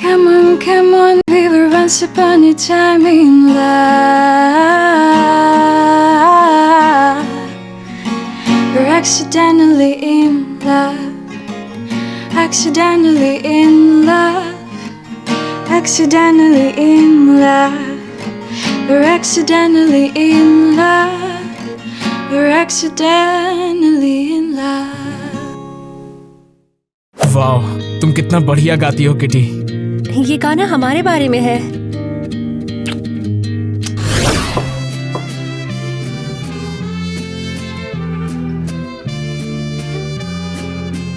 Come on, we were once upon a time in love. We're accidentally in love. Accidentally in love. Accidentally in love. We're accidentally in love. We're accidentally in love. वाह, तुम कितना बढ़िया गाती हो kitty. ये गाना हमारे बारे में है।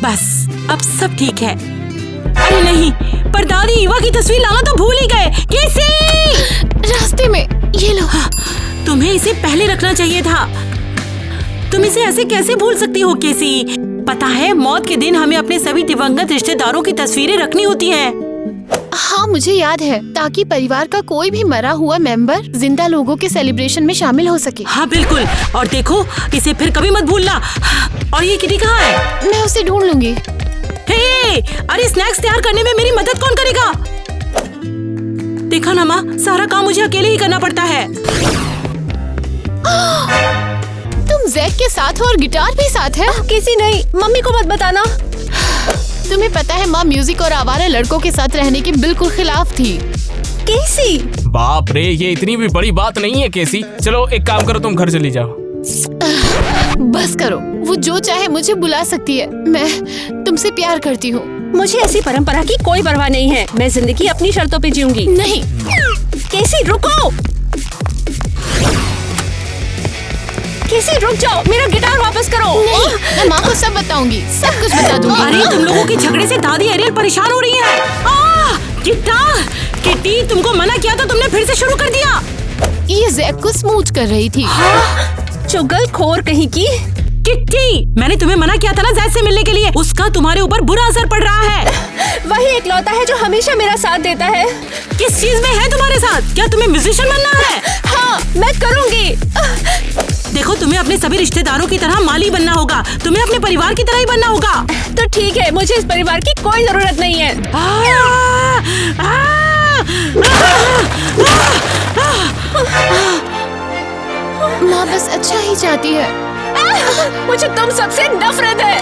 बस अब सब ठीक है। अरे नहीं, पर दादी ईवा की तस्वीर लाना तो भूल ही गए। कैसे? रास्ते में ये लो। तुम्हें इसे पहले रखना चाहिए था। तुम इसे ऐसे कैसे भूल सकती हो केसी? पता है, मौत के दिन हमें अपने सभी दिवंगत रिश्तेदारों की तस्वीरें रखनी होती हैं। हाँ, मुझे याद है, ताकि परिवार का कोई भी मरा हुआ मेंबर जिंदा लोगों के सेलिब्रेशन में शामिल हो सके। हाँ बिल्कुल, और देखो इसे फिर कभी मत भूलना। और ये किटी कहाँ है? मैं उसे ढूंढ लूंगी। हे, अरे स्नैक्स तैयार करने में मेरी मदद कौन करेगा? देखा ना माँ, सारा काम मुझे अकेले ही करना पड़ता है। तुम जैक के साथ हो और गिटार भी साथ है? किसी नहीं, मम्मी को मत बताना। तुम्हें पता है, माँ म्यूजिक और आवारा लड़कों के साथ रहने के बिल्कुल खिलाफ थी। केसी, बाप रे, ये इतनी भी बड़ी बात नहीं है केसी। चलो एक काम करो, तुम घर चली जाओ। बस करो, वो जो चाहे मुझे बुला सकती है। मैं तुमसे प्यार करती हूँ। मुझे ऐसी परंपरा की कोई परवाह नहीं है। मैं जिंदगी अपनी शर्तों पे जीऊंगी। नहीं केसी, रुको। केसी रुक जाओ, मेरा गिटार वापस करो। नहीं, मैं माँ को सब बताऊंगी, सब कुछ बता दूंगी। अरे तुम लोगों के झगड़े से दादी एरियल परेशान हो रही है। गिटार, किटी, तुमको मना किया था, तुमने फिर से शुरू कर दिया। ये जैक को स्मूच कर रही थी। चुगलखोर कहीं की। किटी, मैंने तुम्हें मना किया था ना जैद से मिलने के लिए। उसका तुम्हारे ऊपर बुरा असर पड़ रहा है। वही एकलौता है जो हमेशा मेरा साथ देता है। किस चीज में है तुम्हारे साथ? क्या तुम्हें म्यूजिशियन बनना है? हाँ, मैं करूँगी। देखो, तुम्हें अपने सभी रिश्तेदारों की तरह माली बनना होगा। तुम्हें अपने परिवार की तरह ही बनना होगा। तो ठीक है, मुझे इस परिवार की कोई जरूरत नहीं है। माँ बस अच्छा ही चाहती है। मुझे तुम सबसे नफरत है।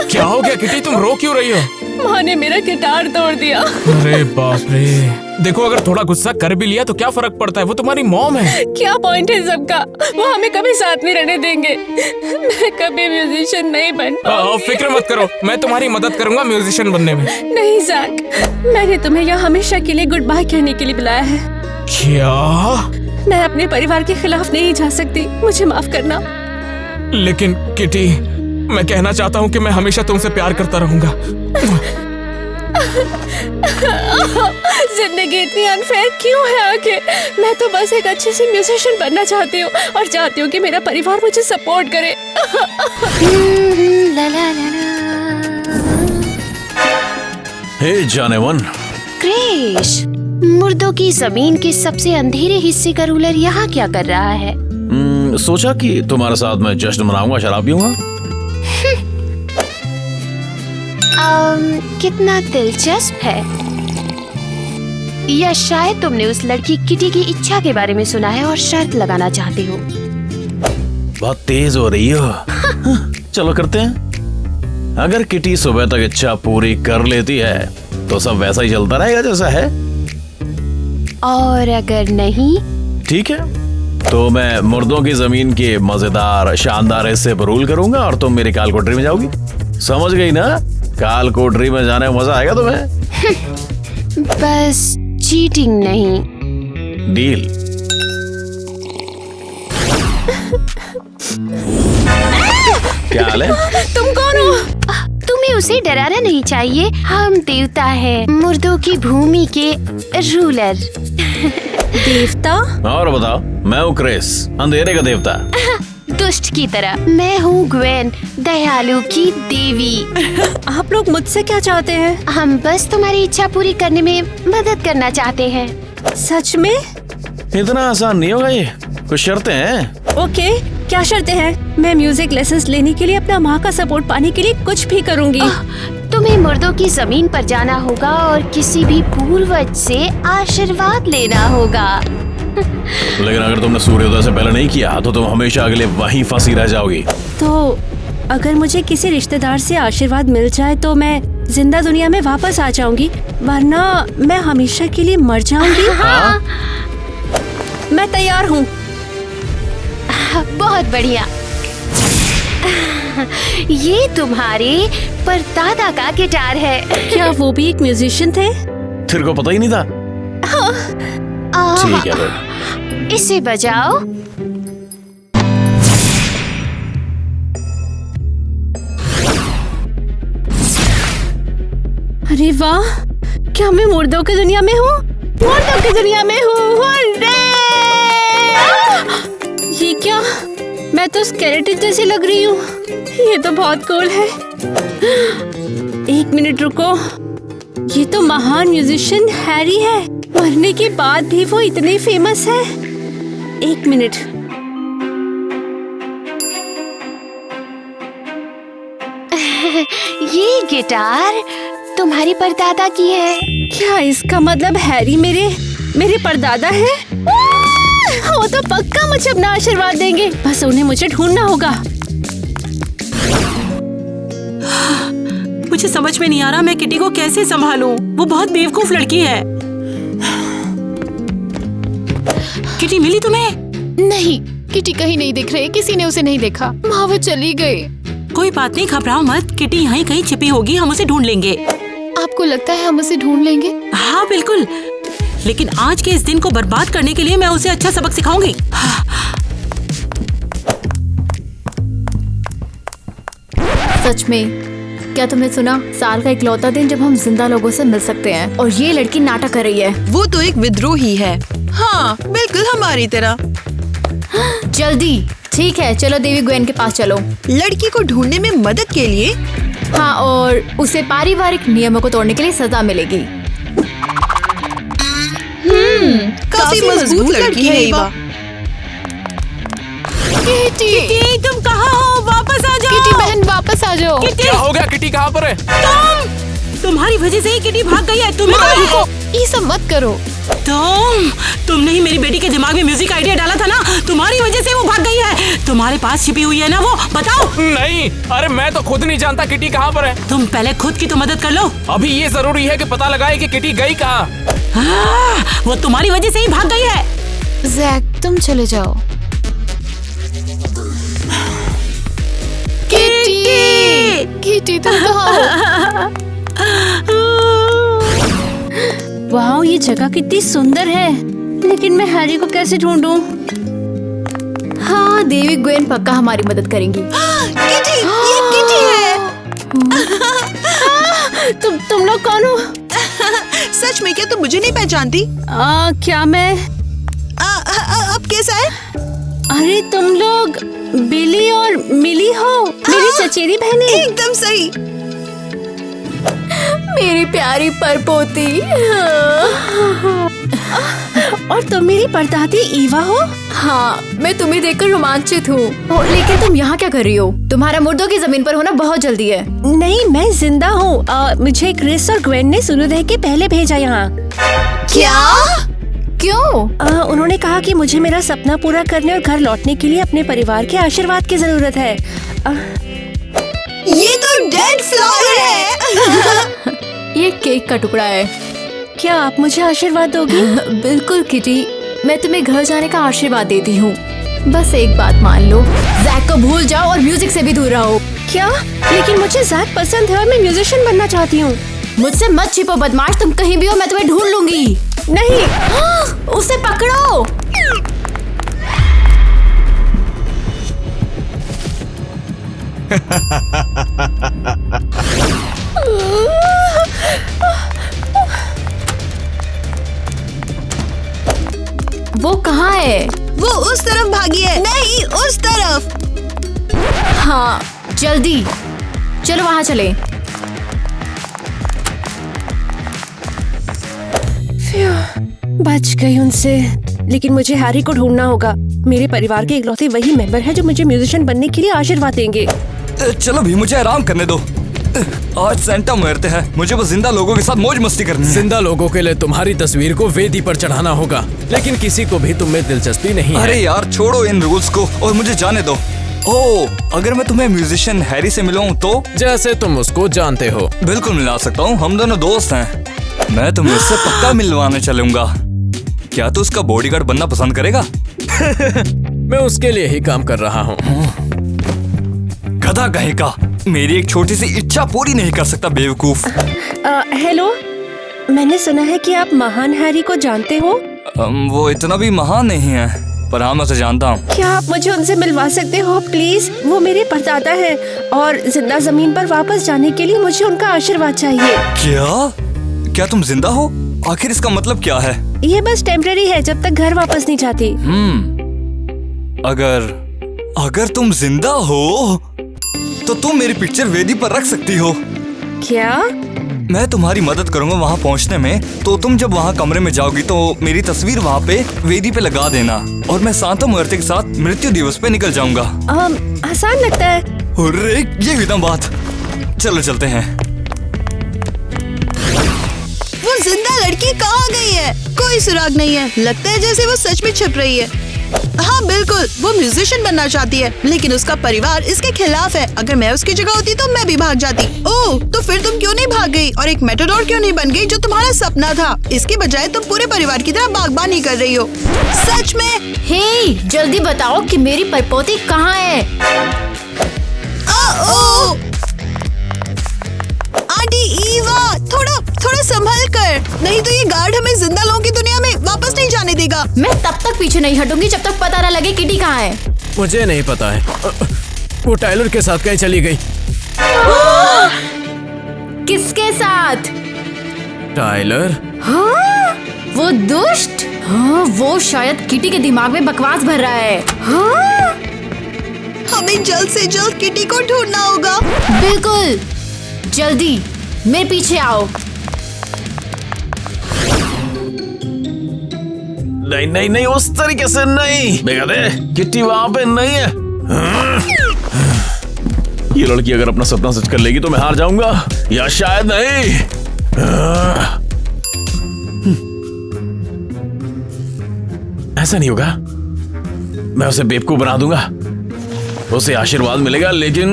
क्या हो गया किटी, तुम रो क्यों रही हो? माँ ने मेरा गिटार तोड़ दिया। अरे बाप रे, देखो अगर थोड़ा गुस्सा कर भी लिया तो क्या फर्क पड़ता है, वो तुम्हारी मॉम है। क्या पॉइंट है सबका? वो हमें कभी साथ नहीं रहने देंगे। मैं कभी म्यूजिशियन नहीं बन पाऊंगी। फिक्र मत करो, मैं तुम्हारी मदद करूंगा म्यूजिशियन बनने में। नहीं जैक, मैंने तुम्हें यहाँ हमेशा के लिए गुड बाय कहने के लिए बुलाया है। क्या? मैं अपने परिवार के खिलाफ नहीं जा सकती, मुझे माफ करना। लेकिन किटी, मैं कहना चाहता हूँ कि मैं हमेशा तुमसे प्यार करता रहूंगा। जिंदगी इतनी अनफेयर क्यों है आखिर? मैं तो बस एक अच्छी सी म्यूजिशियन बनना चाहती हूँ और चाहती हूँ कि मेरा परिवार मुझे सपोर्ट करे। हे जानेवन। क्रिश, मुर्दों की जमीन के सबसे अंधेरे हिस्से का रूलर यहाँ क्या कर रहा है? सोचा कि तुम्हारे साथ मैं जश्न मनाऊंगा, शराब पीऊंगा। कितना दिलचस्प है। या शायद तुमने उस लड़की किटी की इच्छा के बारे में सुना है और शर्त लगाना चाहते हो। बहुत तेज हो रही हो। चलो करते हैं। अगर किटी सुबह तक इच्छा पूरी कर लेती है तो सब वैसा ही चलता रहेगा जैसा है। और अगर नहीं? ठीक है, तो मैं मुर्दों की जमीन के मजेदार शानदार हिस्से पर रूल करूंगा और तुम मेरी काल कोठरी में जाओगी। समझ गई ना? काल कोठरी में जाने में मजा आएगा तुम्हें। बस चीटिंग नहीं। डील। क्या हाल है? तुम कौन हो? तुम्हें उसे डराना नहीं चाहिए। हम देवता हैं, मुर्दों की भूमि के रूलर। देवता? और बताओ। मैं हूँ क्रिस, अंधेरे का देवता। दुष्ट की तरह। मैं हूँ ग्वेन, दयालु की देवी। आप लोग मुझसे क्या चाहते हैं? हम बस तुम्हारी इच्छा पूरी करने में मदद करना चाहते हैं। सच में? इतना आसान नहीं होगा ये, कुछ शर्तें हैं। ओके, क्या शर्तें हैं? मैं म्यूजिक लेसन्स लेने के लिए, अपना माँ का सपोर्ट पाने के लिए कुछ भी करूँगी। तुम्हें मुर्दों की जमीन पर जाना होगा और किसी भी पूर्वज से आशीर्वाद लेना होगा। लेकिन अगर तुमने सूर्योदय से पहले नहीं किया तो तुम हमेशा अगले वहीं फंसी रह जाओगी। तो अगर मुझे किसी रिश्तेदार से आशीर्वाद मिल जाए तो मैं जिंदा दुनिया में वापस आ जाऊंगी, वरना मैं हमेशा के लिए मर जाऊंगी। हाँ? मैं तैयार हूँ। बहुत बढ़िया। ये तुम्हारे परदादा का गिटार है। क्या वो भी एक म्यूजिशियन थे? तेरे को पता ही नहीं था? ठीक है फिर। इसे बजाओ। अरे वाह, क्या मैं मुर्दों की दुनिया में हूँ? मुर्दों की दुनिया में हूँ। हुर्रे! ये क्या? मैं तो स्केलेटन जैसी लग रही हूँ। ये तो बहुत कूल है। एक मिनट रुको, ये तो महान म्यूजिशियन हैरी है। मरने के बाद भी वो इतने फेमस है। एक मिनट, ये गिटार तुम्हारी परदादा की है। क्या इसका मतलब हैरी मेरे परदादा है? वो तो पक्का मुझे अपना आशीर्वाद देंगे। बस उन्हें मुझे ढूंढना होगा। मुझे समझ में नहीं आ रहा मैं किटी को कैसे संभालूं। वो बहुत बेवकूफ लड़की है। किटी मिली तुम्हें? नहीं, किटी कहीं नहीं दिख रही। किसी ने उसे नहीं देखा। माँ वो चली गई। कोई बात नहीं, घबराओ मत। किटी यहाँ कहीं छिपी होगी, हम उसे ढूंढ लेंगे। आपको लगता है हम उसे ढूंढ लेंगे? हाँ बिल्कुल, लेकिन आज के इस दिन को बर्बाद करने के लिए मैं उसे अच्छा सबक सिखाऊंगी। सच में? क्या तुमने सुना? साल का इकलौता दिन जब हम जिंदा लोगों से मिल सकते हैं, और ये लड़की नाटक कर रही है। वो तो एक विद्रोही है। हाँ बिल्कुल हमारी तरह। जल्दी। ठीक है, चलो देवी ग्वेन के पास चलो। लड़की को ढूंढने में मदद के लिए? हाँ, और उसे पारिवारिक नियमों को तोड़ने के लिए सजा मिलेगी। काफी मजबूत लड़की है ईवा। किटी, तुम कहाँ हो? वापस आ जाओ। किटी बहन वापस आ जाओ। क्या हो गया? किटी कहाँ पर है? तुम्हारी वजह से ही किटी भाग गई है। तुम्हें ये सब मत करो। तुमने ही मेरी बेटी के दिमाग में म्यूजिक आइडिया डाला था ना। तुम्हारी वजह से वो भाग गई है। तुम्हारे पास छिपी हुई है ना वो, बताओ। नहीं, अरे मैं तो खुद नहीं जानता किटी कहाँ पर है। तुम पहले खुद की तो मदद कर लो। अभी ये जरूरी है कि पता लगाए कि किटी गई कहाँ। वो तुम्हारी वजह से ही भाग गई है। जैक तुम चले जाओ। किटी तुम कहाँ हो? वाह, ये जगह कितनी सुंदर है, लेकिन मैं हैरी को कैसे ढूंढूं? हाँ, देवी ग्वेन पक्का हमारी मदद करेंगी। किटी, ये किटी है। तुम लोग कौन हो? सच में क्या तुम मुझे नहीं पहचानती? क्या मैं? अब कैसा है? अरे तुम लोग बिली और मिली हो, मेरी चचेरी बहनें। एकदम सही। मेरी प्यारी परपोती। और तुम मेरी परदादी ईवा हो? हाँ, मैं तुम्हें देखकर रोमांचित हूँ। लेकिन तुम यहाँ क्या कर रही हो? तुम्हारा मुर्दों की जमीन पर होना बहुत जल्दी है। नहीं, मैं जिंदा हूँ। मुझे क्रिस और ग्वेन ने सूर्योदय के पहले भेजा यहाँ। क्या? क्यों? उन्होंने कहा कि मुझे मेरा सपना पूरा करने और घर लौटने के लिए अपने परिवार के आशीर्वाद की जरूरत है। ये तो डेड फ्लावर है। ये केक का टुकड़ा है। क्या आप मुझे आशीर्वाद दोगी? बिल्कुल किटी, मैं तुम्हें घर जाने का आशीर्वाद देती हूँ। बस एक बात मान लो, जैक को भूल जाओ और म्यूजिक से भी दूर रहो। क्या? लेकिन मुझे जैक पसंद है और मैं म्यूजिशियन बनना चाहती हूँ। मुझसे मत छिपो बदमाश, तुम कहीं भी हो मैं तुम्हें ढूंढ लूंगी। नहीं, उसे पकड़ो। वो कहाँ है? वो उस तरफ भागी है। नहीं, उस तरफ। हाँ, जल्दी चलो वहाँ चले। बच गई उनसे, लेकिन मुझे हैरी को ढूंढना होगा। मेरे परिवार के इकलौते वही मेंबर हैं जो मुझे म्यूजिशियन बनने के लिए आशीर्वाद देंगे। चलो भी मुझे आराम करने दो। आज सेंटा मुहूर्त है, मुझे बस जिंदा लोगों के साथ मौज मस्ती करनी है। जिंदा लोगों के लिए तुम्हारी तस्वीर को वेदी पर चढ़ाना होगा, लेकिन किसी को भी तुम में दिलचस्पी नहीं है। अरे यार छोड़ो इन रूल्स को और मुझे जाने दो। अगर मैं तुम्हें म्यूजिशियन हैरी से मिलूं तो? जैसे तुम उसको जानते हो। बिल्कुल मिला सकता हूँ, हम दोनों दोस्त हैं। मैं तुम्हें उससे पक्का मिलवाने चलूंगा। क्या तू उसका बॉडीगार्ड बनना पसंद करेगा? मैं उसके लिए ही काम कर रहा हूँ। गधा कहीं का, मेरी एक छोटी सी इच्छा पूरी नहीं कर सकता बेवकूफ। हेलो, मैंने सुना है कि आप महान हैरी को जानते हो। वो इतना भी महान नहीं है, पर हाँ मैं उसे जानता हूँ। क्या आप मुझे उनसे मिलवा सकते हो प्लीज? वो मेरे परदादा हैं और जिंदा जमीन पर वापस जाने के लिए मुझे उनका आशीर्वाद चाहिए। क्या तुम जिंदा हो? आखिर इसका मतलब क्या है? ये बस टेम्परेरी है, जब तक घर वापस नहीं जाती। अगर तुम जिंदा हो तो तुम मेरी पिक्चर वेदी पर रख सकती हो। क्या? मैं तुम्हारी मदद करूंगा वहाँ पहुँचने में, तो तुम जब वहाँ कमरे में जाओगी तो मेरी तस्वीर वहाँ पे वेदी पे लगा देना और मैं शांता मुहूर्त के साथ मृत्यु दिवस पे निकल जाऊंगा। आसान लगता है। अरे ये हुई ना बात, चलो चलते हैं। वो जिंदा लड़की कहाँ गई है? कोई सुराग नहीं है, लगता है जैसे वो सच में छिप रही है। हाँ बिल्कुल, वो म्यूजिशियन बनना चाहती है, लेकिन उसका परिवार इसके खिलाफ है। अगर मैं उसकी जगह होती तो मैं भी भाग जाती। ओह, तो फिर तुम क्यों नहीं भाग गई और एक मेटाडोर क्यों नहीं बन गई जो तुम्हारा सपना था? इसके बजाय तुम पूरे परिवार की तरह बागबानी कर रही हो। सच में? हे, जल्दी बताओ कि मेरी परपोती कहाँ है? आंटी ईवा, थोड़ा संभल कर, नहीं तो ये गार्ड हमें जिंदा लोगों की दुनिया में वापस नहीं जाने देगा। मैं तब तक पीछे नहीं हटूंगी जब तक पता न लगे किटी कहाँ है। मुझे नहीं पता है, वो टाइलर के साथ कहीं चली गई। किसके साथ? टाइलर? हाँ, वो दुष्ट। हाँ, वो शायद किटी के दिमाग में बकवास भर रहा है। हाँ, हमें जल्द से जल्द किटी को ढूंढना होगा। बिल्कुल, जल्दी मेरे पीछे आओ। नहीं, उस तरीके से नहीं। बेगदे, किट्टी वहाँ पे नहीं है। ये लड़की अगर अपना सपना सच कर लेगी तो मैं हार जाऊंगा, या शायद नहीं। ऐसा नहीं होगा, मैं उसे बेवकूफ बना दूंगा, उसे आशीर्वाद मिलेगा, लेकिन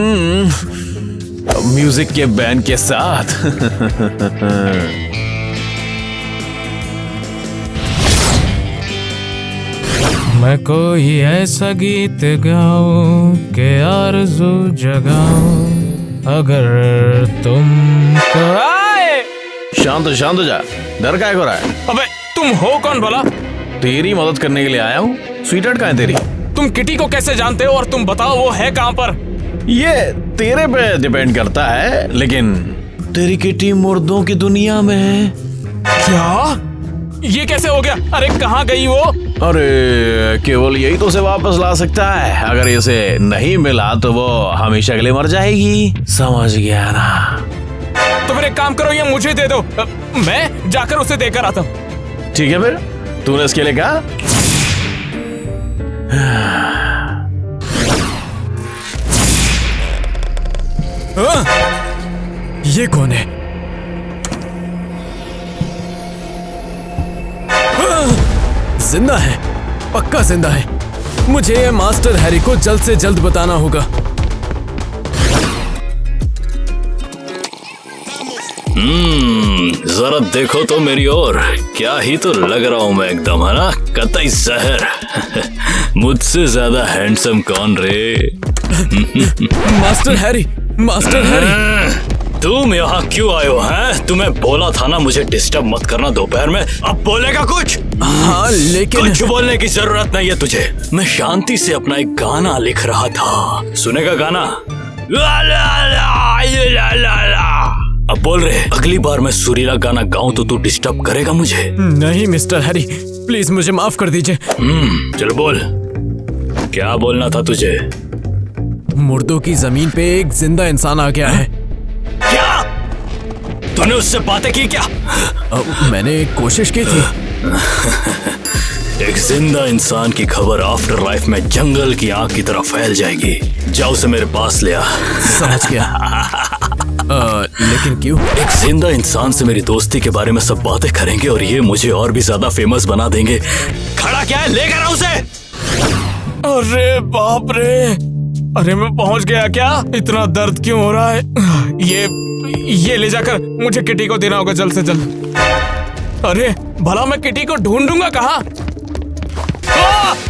म्यूजिक के बैंड के साथ। मैं कोई ऐसा गीत गाऊं के आरज़ू जगाऊं, अगर तुमको आए। शांत हो जा, डर काहे को रहा है? अबे तुम हो कौन भला? तेरी मदद करने के लिए आया हूँ। स्वीटहार्ट कहाँ है तेरी? तुम किटी को कैसे जानते हो और तुम बताओ वो है कहाँ पर? ये तेरे पे डिपेंड करता है, लेकिन तेरी किटी मुर्दों की दुनिया में है। क्या? ये कैसे हो गया? अरे कहाँ गई वो? अरे केवल यही तो उसे वापस ला सकता है। अगर इसे नहीं मिला तो वो हमेशा के लिए मर जाएगी, समझ गया ना? तो फिर एक काम करो, ये मुझे दे दो, मैं जाकर उसे देकर आता हूँ। ठीक है, फिर तूने इसके लिए कहा। ये कौन है? जिंदा है, पक्का जिंदा है। मुझे ये मास्टर हैरी को जल्द से जल्द बताना होगा। जरा देखो तो मेरी ओर, क्या ही तो लग रहा हूँ मैं एकदम, है ना? कतई जहर। मुझसे ज्यादा हैंडसम कौन रे? Master Harry, master Harry. तुम यहाँ क्यों आए हो? हैं? तुम्हें बोला था ना मुझे डिस्टर्ब मत करना दोपहर में। अब बोलेगा कुछ? हाँ, लेकिन कुछ बोलने की जरूरत नहीं है तुझे। मैं शांति से अपना एक गाना लिख रहा था, सुनेगा गाना? ला ला ला, ये ला ला ला। अब बोल रहे, अगली बार मैं सुरीला गाना गाऊं तो तू डिस्टर्ब करेगा मुझे? नहीं मिस्टर हैरी, प्लीज मुझे माफ कर दीजिए। चल बोल, क्या बोलना था तुझे? मुर्दों की जमीन पे एक जिंदा इंसान आ गया है। क्या? तूने उससे बातें की क्या? मैंने कोशिश की थी। एक जिंदा इंसान की खबर आफ्टर लाइफ में जंगल की आग की तरह फैल जाएगी। जाओ उसे मेरे पास ले आ। समझ गया। लेकिन क्यों? एक जिंदा इंसान से मेरी दोस्ती के बारे में सब बातें करेंगे और ये मुझे और भी ज्यादा फेमस बना देंगे। खड़ा क्या है, लेकर आओ उसे। अरे बाप रे, अरे मैं पहुंच गया क्या? इतना दर्द क्यों हो रहा है? ये ले जाकर मुझे किटी को देना होगा जल्द से जल्द। अरे भला मैं किटी को ढूंढूंगा कहाँ?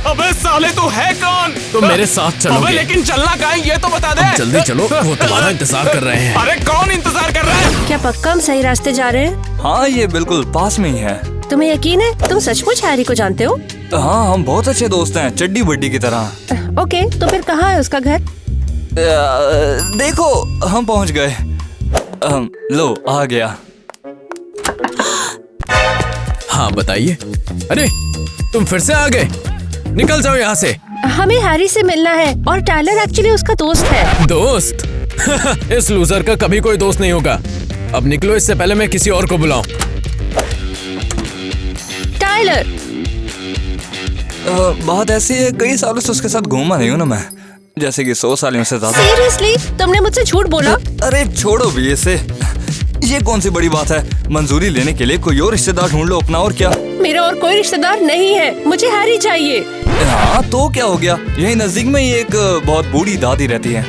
अबे साले तू है कौन? तो मेरे साथ चलो। अबे लेकिन चलना कहाँ है ये तो बता दे। जल्दी चलो, वो तुम्हारा इंतजार कर रहे हैं। अरे कौन इंतजार कर रहा है? क्या पक्का हम सही रास्ते जा रहे हैं? हाँ ये बिल्कुल पास में ही है। तुम्हें यकीन है तुम सचमुच हैरी को जानते हो? हाँ हम बहुत अच्छे दोस्त हैं, चड्डी बड्डी की तरह। ओके, तो फिर कहाँ है उसका घर? देखो हम पहुँच गए। लो आ गया। हाँ बताइए। अरे तुम फिर से आ गए, निकल जाओ यहाँ से। हमें हैरी से मिलना है और टाइलर एक्चुअली उसका दोस्त है। दोस्त? इस लूजर का कभी कोई दोस्त नहीं होगा। अब निकलो, इससे पहले मैं किसी और को बुलाऊं। टाइलर, बात ऐसी है, कई सालों से उसके साथ घूमा नहीं हूँ ना मैं, जैसे कि 100 सालों से ज्यादा। सीरियसली तुमने मुझसे झूठ बोला? अरे छोड़ो भी इसे, ये कौन सी बड़ी बात है। मंजूरी लेने के लिए कोई और रिश्तेदार ढूंढ लो अपना, और क्या। मेरा और कोई रिश्तेदार नहीं है, मुझे हैरी चाहिए। हाँ तो क्या हो गया, यही नजदीक में ही एक बहुत बूढ़ी दादी रहती है।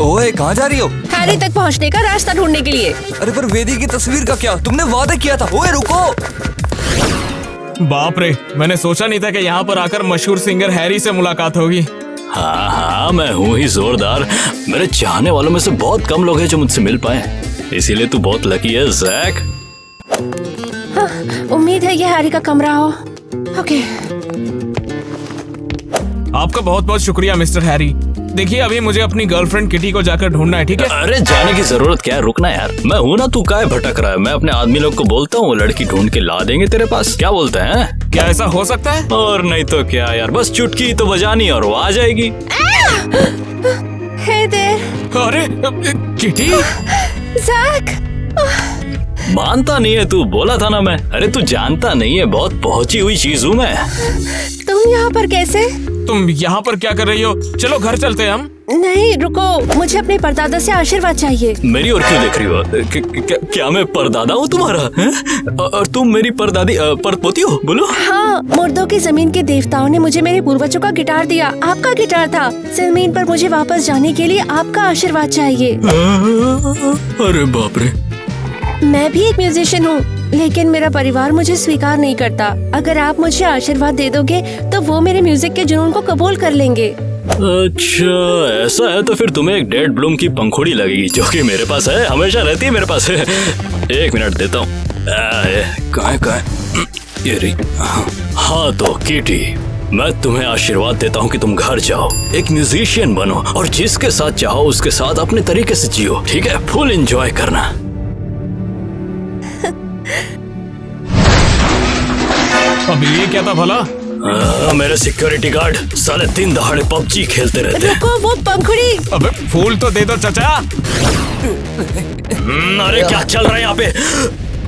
ओए कहाँ जा रही हो? हैरी तक पहुँचने का रास्ता ढूंढने के लिए। अरे पर वेदी की तस्वीर का क्या, तुमने वादा किया था। ओए रुको। बाप रे, मैंने सोचा नहीं था कि यहाँ पर आकर मशहूर सिंगर हैरी से मुलाकात होगी। हाँ मैं हूँ ही जोरदार। मेरे चाहने वालों में से बहुत कम लोग हैं जो मुझसे मिल पाए, इसीलिए तू बहुत लकी है जैक। हाँ, उम्मीद है ये हैरी का कमरा हो। ओके। आपका बहुत बहुत शुक्रिया मिस्टर हैरी। देखिए अभी मुझे अपनी गर्लफ्रेंड किटी को जाकर ढूंढना है, ठीक है? अरे जाने की जरूरत क्या है, रुकना यार। मैं हूँ ना, तू काहे भटक रहा है। मैं अपने आदमी लोग को बोलता हूँ, वो लड़की ढूंढ के ला देंगे तेरे पास। क्या बोलते हैं? क्या ऐसा हो सकता है? और नहीं तो क्या यार, बस चुटकी तो बजानी और वो आ जाएगी। Hey there. अरे किटी। जैक। मानता नहीं है तू, बोला था ना मैं। अरे तू जानता नहीं है, बहुत पहुंची हुई चीज हूँ मैं। तुम यहाँ पर कैसे? तुम यहाँ पर क्या कर रही हो? चलो घर चलते हैं हम। नहीं रुको, मुझे अपने परदादा से आशीर्वाद चाहिए। मेरी ओर क्यों देख रही हो? क्या मैं परदादा हूँ तुम्हारा है? और तुम मेरी परदादी परपोती हो? बोलो। हाँ, मुर्दों की जमीन के देवताओं ने मुझे मेरे पूर्वजों का गिटार दिया। आपका गिटार था। जमीन पर मुझे वापस जाने के लिए आपका आशीर्वाद चाहिए। अरे बाप रे। मैं भी एक म्यूजिशियन हूँ, लेकिन मेरा परिवार मुझे स्वीकार नहीं करता। अगर आप मुझे आशीर्वाद दे दोगे तो वो मेरे म्यूजिक के जुनून को कबूल कर लेंगे। अच्छा ऐसा है तो फिर तुम्हें एक डेड ब्लूम की पंखुड़ी लगेगी, जो कि मेरे पास है, हमेशा रहती है मेरे पास। 1 मिनट देता हूँ। कहाँ ये रही। हाँ तो किटी, मैं तुम्हें आशीर्वाद देता हूँ कि तुम घर जाओ, एक म्यूजिशियन बनो और जिसके साथ चाहो उसके साथ अपने तरीके से जियो, ठीक है? फुल एंजॉय करना। अब ये क्या था भला? मेरे सिक्योरिटी गार्ड साले दिन दहाड़े पबजी खेलते रहते हैं। रुको, वो पंखुड़ी। अबे फूल तो दे दो चाचा। अरे क्या चल रहा है यहाँ पे?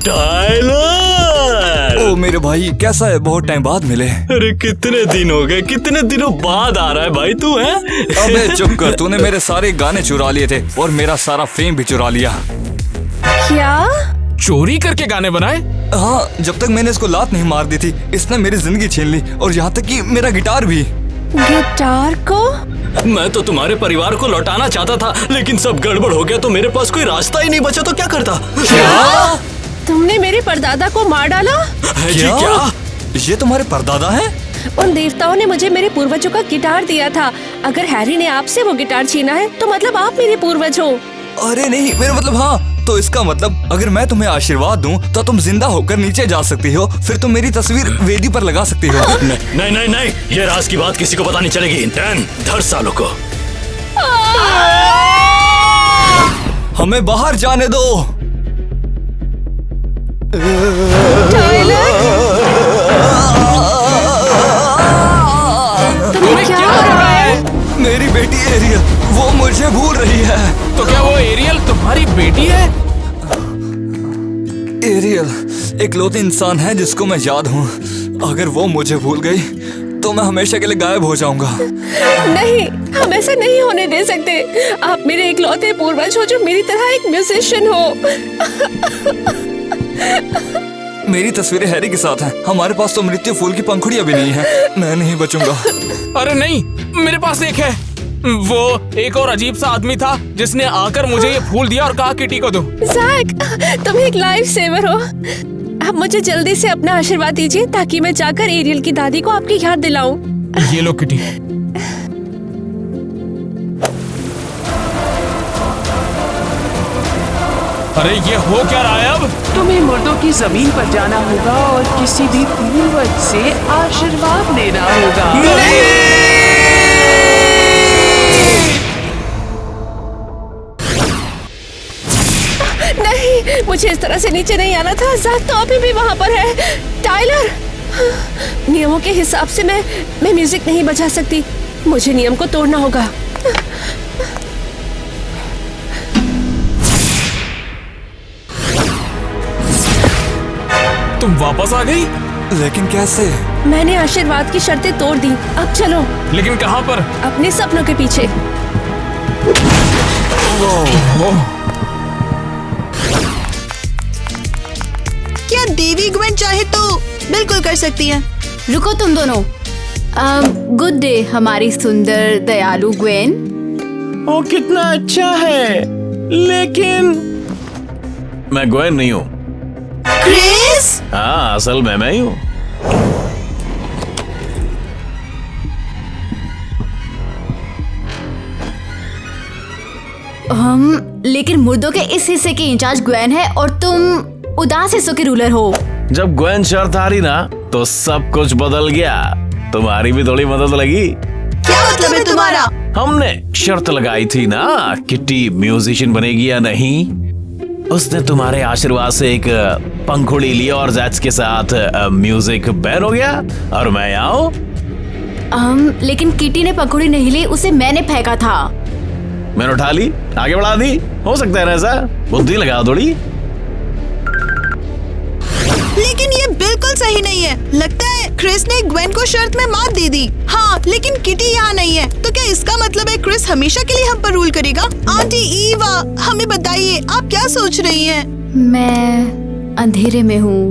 टाइलर! ओ मेरे भाई कैसा है, बहुत टाइम बाद मिले। अरे कितने दिन हो गए, कितने दिनों बाद आ रहा है भाई तू है? अबे चुप कर, तूने मेरे सारे गाने चुरा लिए थे और मेरा सारा फेम भी चुरा लिया। क्या? चोरी करके गाने बनाए? हाँ, जब तक मैंने इसको लात नहीं मार दी थी, इसने मेरी जिंदगी छीन ली और यहाँ तक कि मेरा गिटार भी। गिटार को? मैं तो तुम्हारे परिवार को लौटाना चाहता था, लेकिन सब गड़बड़ हो गया तो मेरे पास कोई रास्ता ही नहीं बचा, तो क्या करता? क्या? तुमने मेरे परदादा को मार डाला? क्या? ये तुम्हारे परदादा हैं? उन देवताओं ने मुझे मेरे पूर्वजों का गिटार दिया था। अगर हैरी ने आपसे वो गिटार छीना है तो मतलब आप मेरे पूर्वज हो। अरे नहीं, मेरा मतलब हाँ, तो इसका मतलब अगर मैं तुम्हें आशीर्वाद दूं तो तुम जिंदा होकर नीचे जा सकती हो, फिर तुम मेरी तस्वीर वेदी पर लगा सकती हो। नहीं नहीं नहीं, ये राज की बात किसी को पता नहीं चलेगी। धर सालों को। हमें बाहर जाने दो। क्या हो रहा है? मेरी बेटी एरियल, वो मुझे भूल रही है। तो क्या वो एरियल तुम्हारी बेटी है? एरियल एक लौती इंसान है जिसको मैं याद हूँ। अगर वो मुझे भूल गई तो मैं हमेशा के लिए गायब हो जाऊंगा। नहीं, हम ऐसा नहीं होने दे सकते। आप मेरे इकलौते पूर्वज हो जो मेरी तरह एक म्यूजिशियन हो। मेरी तस्वीरें हैरी के साथ हैं। हमारे पास तो मृत्यु फूल की पंखुड़ियां भी नहीं है। मैं नहीं बचूंगा। अरे नहीं, मेरे पास एक है। वो एक और अजीब सा आदमी था जिसने आकर मुझे ये फूल दिया और कहा किटी को दो। जैक, तुम एक लाइफ सेवर हो। अब मुझे जल्दी से अपना आशीर्वाद दीजिए ताकि मैं जाकर एरियल की दादी को आपकी याद दिलाऊं। ये लो किटी। अरे ये हो क्या रहा है अब? तुम्हें मुर्दों की जमीन पर जाना होगा और किसी भी पूर्वज से आशीर्वाद लेना होगा। नहीं, मुझे इस तरह से नीचे नहीं आना था। जैक तो अभी भी वहाँ पर है। टाइलर, नियमों के हिसाब से मैं म्यूजिक नहीं बजा सकती। मुझे नियम को तोड़ना होगा। तुम वापस आ गई? लेकिन कैसे? मैंने आशीर्वाद की शर्तें तोड़ दी। अब चलो। लेकिन कहाँ पर? अपने सपनों के पीछे। क्या देवी ग्वेन चाहे तो बिल्कुल कर सकती है। रुको तुम दोनों। गुड डे हमारी सुंदर दयालु ग्वेन। वो कितना अच्छा है, लेकिन मैं ग्वेन नहीं हूँ। क्रिस? हाँ, असल में मैं ही हूँ। लेकिन मुर्दों के इस हिस्से की इंचार्ज ग्वेन है और तुम उदास हिस्सों के रूलर हो। जब ग्वेन शर्त हारी ना तो सब कुछ बदल गया। तुम्हारी भी थोड़ी मदद लगी। क्या मतलब है तुम्हारा? हमने शर्त लगाई थी ना, किटी म्यूजिशियन बनेगी या नहीं। उसने तुम्हारे आशीर्वाद से एक पंखुड़ी ली और जैक्स के साथ म्यूजिक बैन हो गया और मैं आऊं। लेकिन किटी ने पंखुड़ी नहीं ली, उसे मैंने फेंका था। मैंने उठा ली, आगे बढ़ा दी। हो सकता है ना ऐसा? बुद्धि लगा थोड़ी। लेकिन ये बिल्कुल सही नहीं है। लगता है क्रिस ने ग्वेन को शर्त में मात दे दी। हाँ, लेकिन किटी यहाँ नहीं है, तो क्या इसका मतलब है क्रिस हमेशा के लिए हम पर रूल करेगा? आंटी ईवा, हमें बताइए आप क्या सोच रही हैं? मैं अंधेरे में हूँ।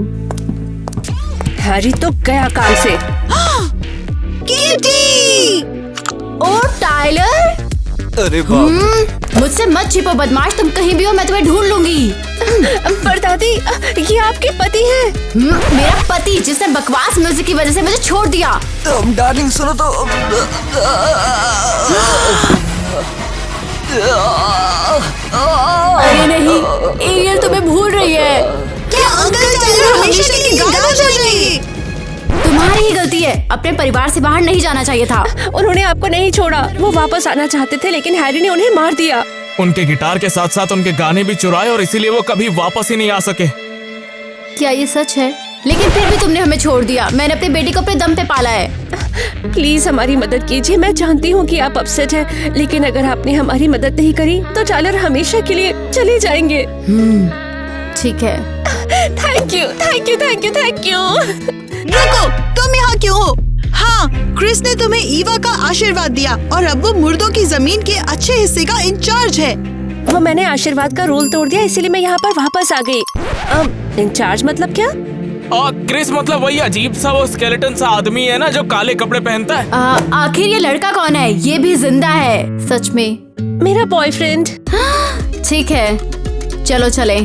हैरी तो गया काम से। किटी! ओ टाइलर! अरे बाप! मुझसे मत छिपो बदमाश, तुम कहीं भी हो मैं तुम्हें ढूंढ लूंगी। पर दादी, ये आपके पति हैं। मेरा पति जिसने बकवास म्यूजिक की वजह से मुझे छोड़ दिया। डार्लिंग सुनो तो। अरे नहीं, एरियल तुम्हें भूल रही है। क्या अंकल टाइलर हमेशा के लिए गायब हो जाएंगे? तुम्हारी ही गलती है, अपने परिवार से बाहर नहीं जाना चाहिए था। उन्होंने आपको नहीं छोड़ा। वो वापस आना चाहते थे लेकिन हैरी ने उन्हें मार दिया। उनके गिटार के साथ साथ उनके गाने भी चुराए और इसीलिए वो कभी वापस ही नहीं आ सके। क्या ये सच है? लेकिन फिर भी तुमने हमें छोड़ दिया। मैंने अपनी बेटी को अपने दम पे पाला है। प्लीज हमारी मदद कीजिए। मैं जानती हूँ कि आप अपसेट हैं, लेकिन अगर आपने हमारी मदद नहीं करी तो टाइलर हमेशा के लिए चले जाएंगे। ठीक है। Thank you, thank you, thank you, thank you. रुको, तुम यहाँ क्यों हो? हाँ, क्रिस ने तुम्हें ईवा का आशीर्वाद दिया और अब वो मुर्दों की जमीन के अच्छे हिस्से का इंचार्ज है। वो मैंने आशीर्वाद का रूल तोड़ दिया, इसीलिए मैं यहाँ पर वापस आ गई। अब इंचार्ज मतलब क्या? क्रिस मतलब वही अजीब सा वो स्केलेटन सा आदमी है ना जो काले कपड़े पहनता है। आखिर ये लड़का कौन है? ये भी जिंदा है सच में? मेरा बॉयफ्रेंड। ठीक है, चलो चले।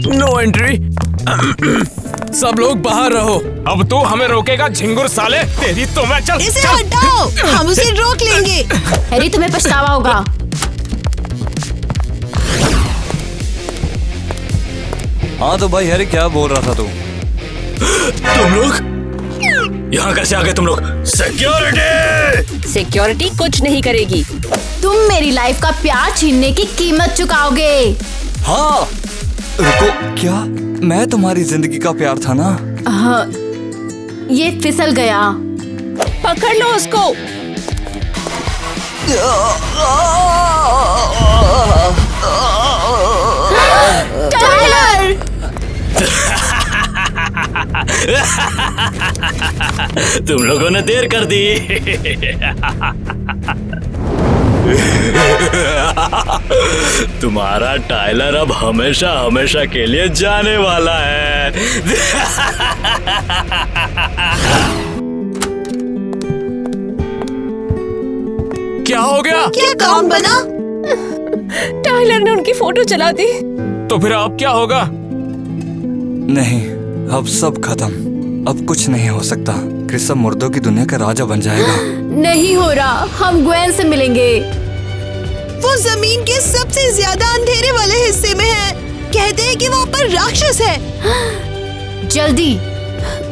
No entry. सब लोग बाहर रहो। अब तू हमें रोकेगा झिंगुर साले? तेरी तो मैं चल। इसे हटाओ, हम उसे रोक लेंगे। हैरी तुम्हें पछतावा होगा। हाँ तो भाई हैरी क्या बोल रहा था तू? तुम लोग यहाँ कैसे आ गए? तुम लोग सिक्योरिटी! सिक्योरिटी कुछ नहीं करेगी। तुम मेरी लाइफ का प्यार छीनने की कीमत चुकाओगे। हाँ, रुको, क्या मैं तुम्हारी जिंदगी का प्यार था ना? हाँ, ये फिसल गया। पकड़ लो उसको। टाइलर! तुम लोगों ने देर कर दी। तुम्हारा टाइलर अब हमेशा हमेशा के लिए जाने वाला है। क्या हो गया? क्या काम बना? टाइलर ने उनकी फोटो जला दी। तो फिर अब क्या होगा? नहीं, अब सब खत्म। अब कुछ नहीं हो सकता। क्रिस अब मुर्दों की दुनिया का राजा बन जाएगा। नहीं हो रहा, हम ग्वेन से मिलेंगे। वो जमीन के सबसे ज्यादा अंधेरे वाले हिस्से में है। कहते हैं कि वहाँ पर राक्षस है। जल्दी,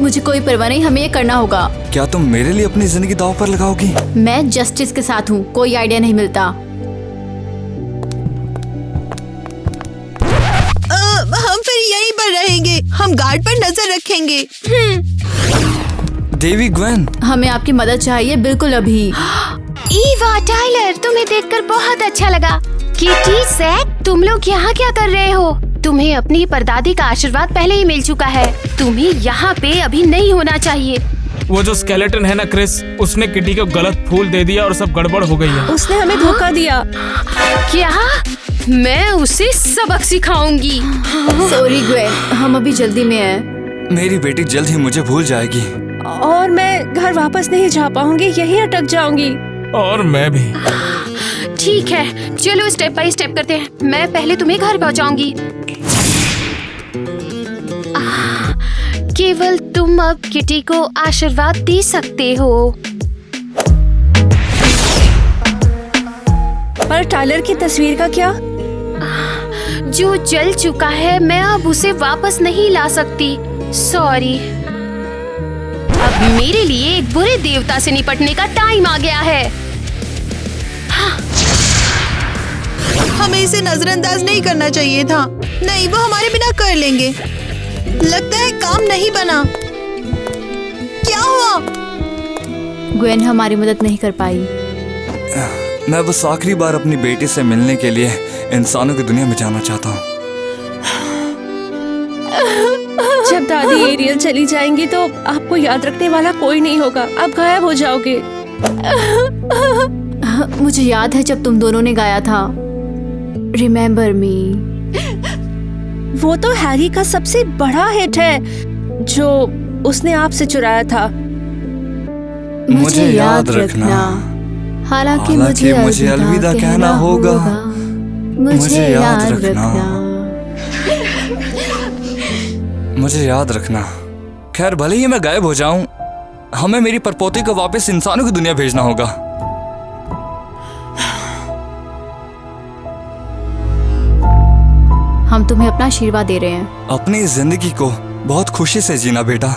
मुझे कोई परवाह नहीं, हमें ये करना होगा। क्या तुम मेरे लिए अपनी जिंदगी दांव पर लगाओगी? मैं जस्टिस के साथ हूँ, कोई आइडिया नहीं मिलता। हम फिर यहीं पर रहेंगे। हम गार्ड पर नजर रखेंगे। देवी ग्वेन, हमें आपकी मदद चाहिए, बिल्कुल अभी। ईवा, टाइलर, तुम्हें देखकर बहुत अच्छा लगा। किटी, जैक, तुम लोग यहाँ क्या कर रहे हो? तुम्हें अपनी परदादी का आशीर्वाद पहले ही मिल चुका है। तुम्हें यहाँ पे अभी नहीं होना चाहिए। वो जो स्केलेटन है ना क्रिस, उसने किटी को गलत फूल दे दिया और सब गड़बड़ हो गई है। उसने हमें धोखा दिया। क्या? मैं उसे सबक सिखाऊंगी। सॉरी ग्वेन, हम अभी जल्दी में हैं। मेरी बेटी जल्द ही मुझे भूल जाएगी। और मैं घर वापस नहीं जा पाऊंगी, यहीं अटक जाऊंगी। और मैं भी। ठीक है, चलो स्टेप बाय स्टेप करते हैं। मैं पहले तुम्हें घर पहुंचाऊंगी। केवल तुम अब किटी को आशीर्वाद दे सकते हो। पर टाइलर की तस्वीर का क्या? जो जल चुका है, मैं अब उसे वापस नहीं ला सकती। सॉरी। अब मेरे लिए एक बुरे देवता से निपटने का टाइम आ गया है। हमें इसे नजरअंदाज नहीं करना चाहिए था। नहीं, वो हमारे बिना कर लेंगे। लगता है काम नहीं बना। क्या हुआ? ग्वेन हमारी मदद नहीं कर पाई। मैं बस आखिरी बार अपनी बेटी से मिलने के लिए इंसानों की दुनिया में जाना चाहता हूँ। जब दादी एरियल चली जाएंगी तो आपको याद रखने वाला कोई नहीं होगा। आप गायब हो जाओगे। मुझे याद है जब तुम दोनों ने गाया था, रिमेम्बर मी। वो तो हैरी का सबसे बड़ा हिट है जो उसने आपसे चुराया था। मुझे याद रखना। हालांकि मुझे अलविदा कहना होगा। मुझे याद रखना। मुझे याद रखना। खैर, भले ही मैं गायब हो जाऊं, हमें मेरी परपोती को वापस इंसानों की दुनिया भेजना होगा। हम तुम्हें अपना आशीर्वाद दे रहे हैं। अपनी जिंदगी को बहुत खुशी से जीना बेटा।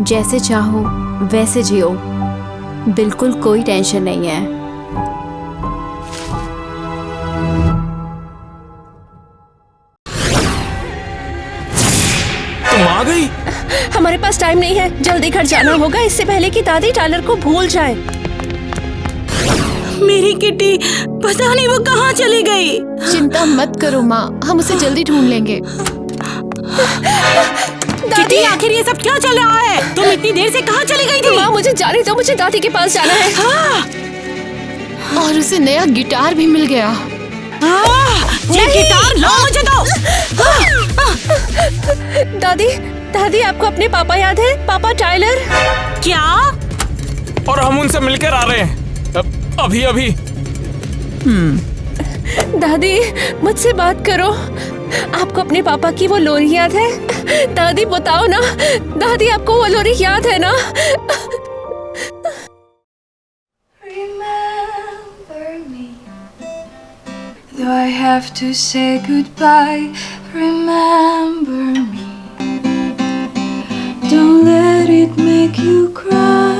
जैसे चाहो वैसे जियो, बिल्कुल कोई टेंशन नहीं है। तुम आ गई? हमारे पास टाइम नहीं है, जल्दी घर जाना होगा इससे पहले कि दादी टाइलर को भूल जाए। मेरी किटी, पता नहीं वो कहाँ चली गई। चिंता मत करो माँ, हम उसे जल्दी ढूंढ लेंगे। किटी, आखिर ये सब क्या चल रहा है? तुम इतनी देर से कहाँ चली गई थी? माँ, मुझे जाने दो, मुझे दादी के पास जाना है। और उसे नया गिटार भी मिल गया। ये गिटार लो, मुझे दो। दादी, दादी, आपको अपने पापा याद है? पापा टाइलर। क्या? और हम उनसे मिलकर आ रहे हैं अभी अभी। दादी, मुझसे बात करो। आपको अपने पापा की वो लोरी याद है? दादी बताओ ना, दादी आपको वो लोरी याद है ना? Though I have to say goodbye, remember me. Don't let it make you cry.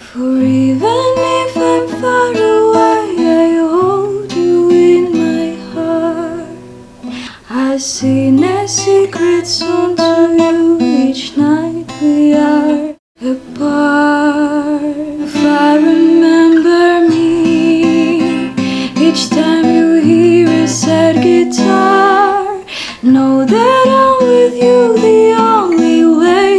For even if I'm far away, I hold you in my heart. I sing a secret song to you each night we are apart. If I remember me, each time you hear a sad guitar, know that I'm with you the only way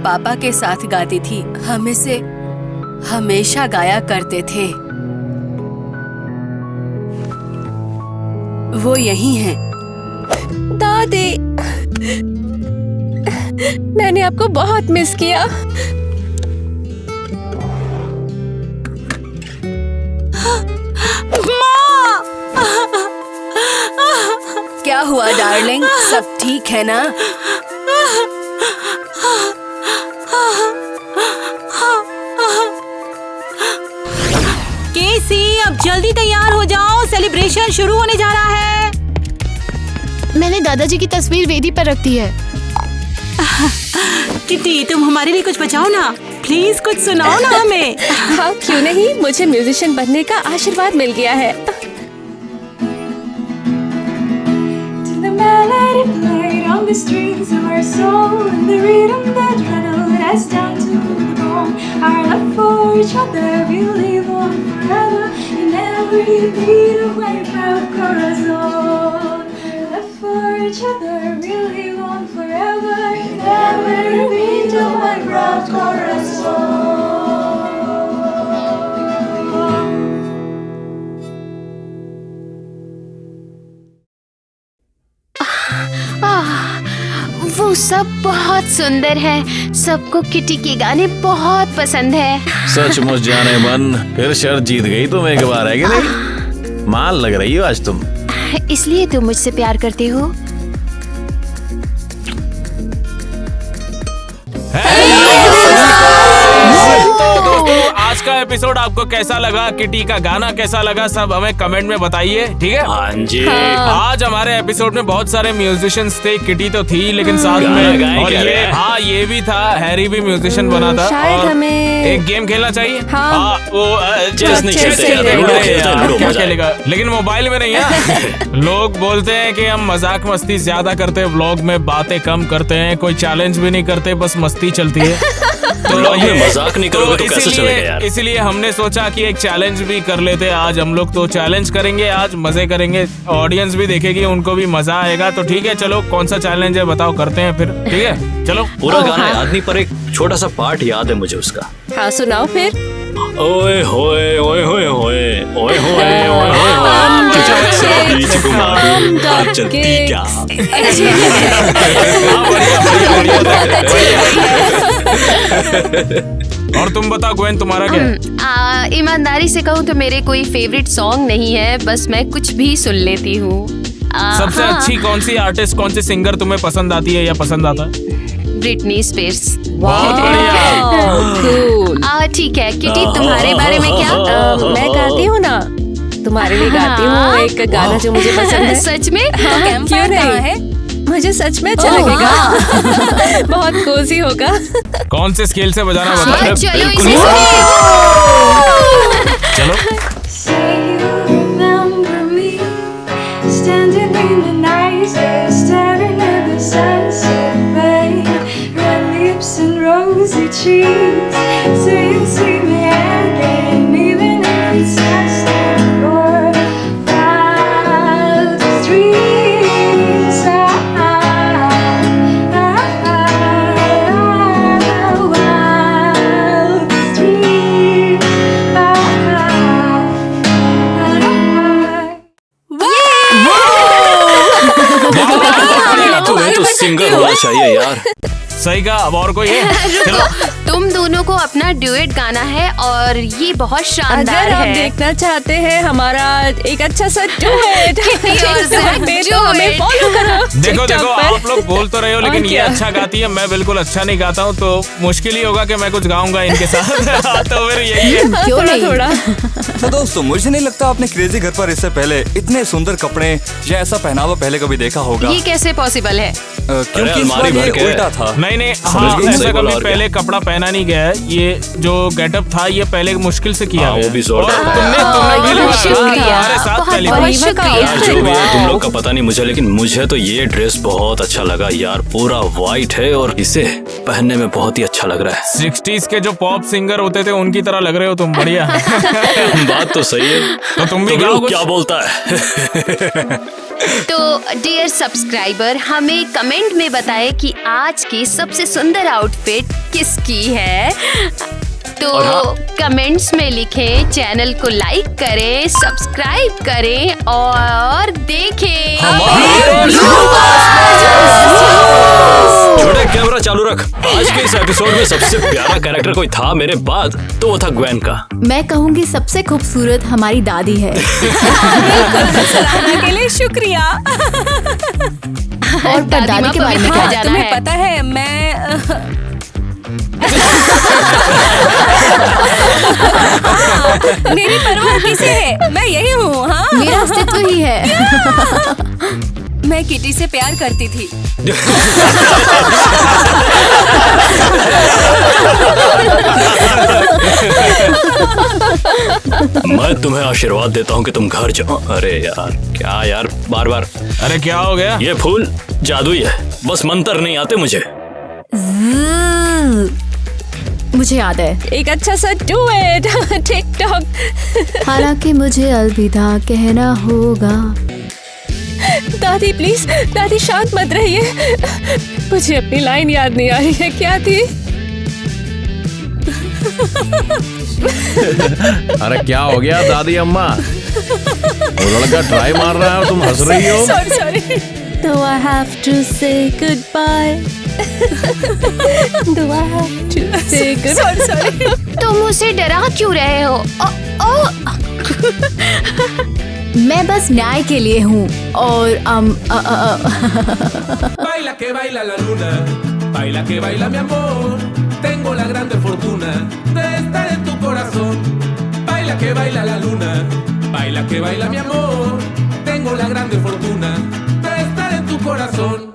पापा के साथ गाती थी। हम इसे हमेशा गाया करते थे। वो यही हैं। दादी, मैंने आपको बहुत मिस किया। क्या हुआ डार्लिंग, सब ठीक है ना? केसी, अब जल्दी तैयार हो जाओ, सेलिब्रेशन शुरू होने जा रहा है। मैंने दादाजी की तस्वीर वेदी पर रख दी है। किटी, तुम हमारे लिए कुछ बजाओ ना, प्लीज कुछ सुनाओ ना हमें। हाँ, क्यों नहीं, मुझे म्यूजिशियन बनने का आशीर्वाद मिल गया है। On the strings of our soul and the rhythm that rattled us down to the bone. Our love for each other will live on forever in every beat of my proud corazon. Love for each other will live on forever in every beat of my proud corazon. वो सब बहुत सुंदर है। सबको kitty के गाने बहुत पसंद है। सचमुच जाने मन, फिर शर्त जीत गई तुम एक बार, है कि नहीं? मान लग रही हो आज तुम। इसलिए तुम मुझसे प्यार करते हो? तो दोस्तों, आज का एपिसोड आपको कैसा लगा, किटी का गाना कैसा लगा, सब हमें कमेंट में बताइए, ठीक है? हाँ जी। आज हमारे एपिसोड में बहुत सारे म्यूजिशियंस थे, किटी तो थी लेकिन साथ में और ये भी था, हैरी भी म्यूजिशियन बना था। शायद हमें एक गेम खेलना चाहिए। हाँ। वो चेस नहीं खेलते, क्या खेलेगा, लेकिन मोबाइल में नहीं है। लोग बोलते हैं कि हम मजाक मस्ती ज्यादा करते हैं, व्लॉग में बातें कम करते हैं, कोई चैलेंज भी नहीं करते, बस मस्ती चलती है। तो ये मजाक नहीं करोगे तो कैसे चलेगा यार? इसीलिए हमने सोचा कि एक चैलेंज भी कर लेते हैं आज हम लोग। तो चैलेंज करेंगे आज, मजे करेंगे, ऑडियंस भी देखेगी, उनको भी मजा आएगा। तो ठीक है, चलो कौन सा चैलेंज है बताओ, करते हैं फिर, ठीक है? चलो। पूरा गाना याद नहीं, पर एक छोटा सा पार्ट याद है मुझे उसका। हाँ, सुनाओ फिर। ओए होए ओए होए होए ओए होए ओए और तुम बताओ गोविंद, तुम्हारा क्या है? ईमानदारी से कहूँ तो मेरे कोई फेवरेट सॉन्ग नहीं है, बस मैं कुछ भी सुन लेती हूँ। सबसे अच्छी कौन सी आर्टिस्ट, कौन सी सिंगर तुम्हें पसंद आती है या पसंद आता है? Britney Spears. बहुत बढ़िया। ठीक है किटी, तुम्हारे बारे में क्या? मैं गाती हूँ ना, तुम्हारे लिए गाती हूँ एक गाना जो मुझे पसंद है। सच में? हाँ, क्यों नहीं? मुझे सच में अच्छा लगेगा। बहुत कोजी होगा। कौन से स्केल से बजाना बताओ? चलो इसे चलो। Say you remember me standing in the night, staring at the sunset bay, red lips and rosy cheeks, saying see me again, even if it's just your wildest dreams. Wildest dreams. तुम्हें तो singer होना चाहिए यार। सही कहा। अब और कोई है? चलो। तुम दोनों को अपना ड्यूएट गाना है और ये बहुत शानदार अगर आप है। देखना चाहते हैं हमारा एक अच्छा सा ड्यूएट, तो हमें फॉलो करो। देखो देखो, आप लोग बोल तो रहे हो लेकिन ये क्या? अच्छा गाती है, मैं बिल्कुल अच्छा नहीं गाता हूँ, तो मुश्किल ही होगा कि मैं कुछ गाऊंगा इनके साथ। तो फिर यही है। थोड़ा थोड़ा। तो दोस्तों, मुझे नहीं लगता आपने क्रेजी घर पर इससे पहले इतने सुंदर कपड़े या ऐसा पहनावा पहले कभी देखा होगा। ये कैसे पॉसिबल है? क्योंकि इस बार ये उल्टा था। नहीं, समझ हाँ, गई? ऐसा सही बोला कभी और पहले कपड़ा पहना नहीं गया है। ये जो गेटअप था ये पहले मुश्किल से किया हाँ, गया वो भी है। जोरदार और था। तुमने पहली बार शुक्रिया। हमारे साथ बहुत पहली बहुत बार। शुक्रिया। यार जो भी है तुम लोग का पता नहीं मुझे, लेकिन मुझे तो ये ड्रेस बहुत अच्छा लगा यार। पूरा वाइट है और इसे पहनने में बहुत ही अच्छा लग रहा है। 60s के जो पॉप सिंगर होते थे उनकी तरह लग रहे हो तुम। बढ़िया। बात तो सही है। तो तुम भी तो गाओ कुछ? क्या बोलता है? तो डियर सब्सक्राइबर, हमें कमेंट में बताएं कि आज की सबसे सुंदर आउटफिट किसकी है। तो कमेंट्स में लिखें, चैनल को लाइक करें, सब्सक्राइब करें और देखें। छोटे कैमरा चालू रख। आज के इस एपिसोड में सबसे प्यारा कैरेक्टर कोई था मेरे बाद तो वो था ग्वेन का। मैं कहूँगी सबसे खूबसूरत हमारी दादी है। सराहना के लिए शुक्रिया। और दादी के बारे में क्या जाना तुम्हें है? पता है मैं मेरी परवाह किसे है? मैं यही हूँ। हाँ, मेरा अस्तित्व ही है। मैं किटी से प्यार करती थी। मैं तुम्हें आशीर्वाद देता हूँ कि तुम घर जाओ। अरे यार, क्या यार, बार बार। अरे क्या हो गया? ये फूल जादुई है, बस मंत्र नहीं आते मुझे। मुझे याद है एक अच्छा सा डुएट टिकटॉक। हालांकि मुझे अलविदा कहना होगा। दादी प्लीज, दादी शांत मत रहिए। मुझे अपनी लाइन याद नहीं आ रही है। क्या थी? अरे क्या हो गया दादी अम्मा? वो लड़का ट्राई मार रहा है और तुम हंस रही हो। Sorry. Do I have to say goodbye? Do I have to say goodbye? Sorry. तुम उसे डरा क्यों रहे हो? मैं बस न्याय के लिए हूँ और Baila que baila la luna, baila que baila mi amor. Tengo la grande fortuna de estar en tu corazón. Baila que baila la luna, baila que baila mi amor. Tengo la grande fortuna de estar en tu corazón.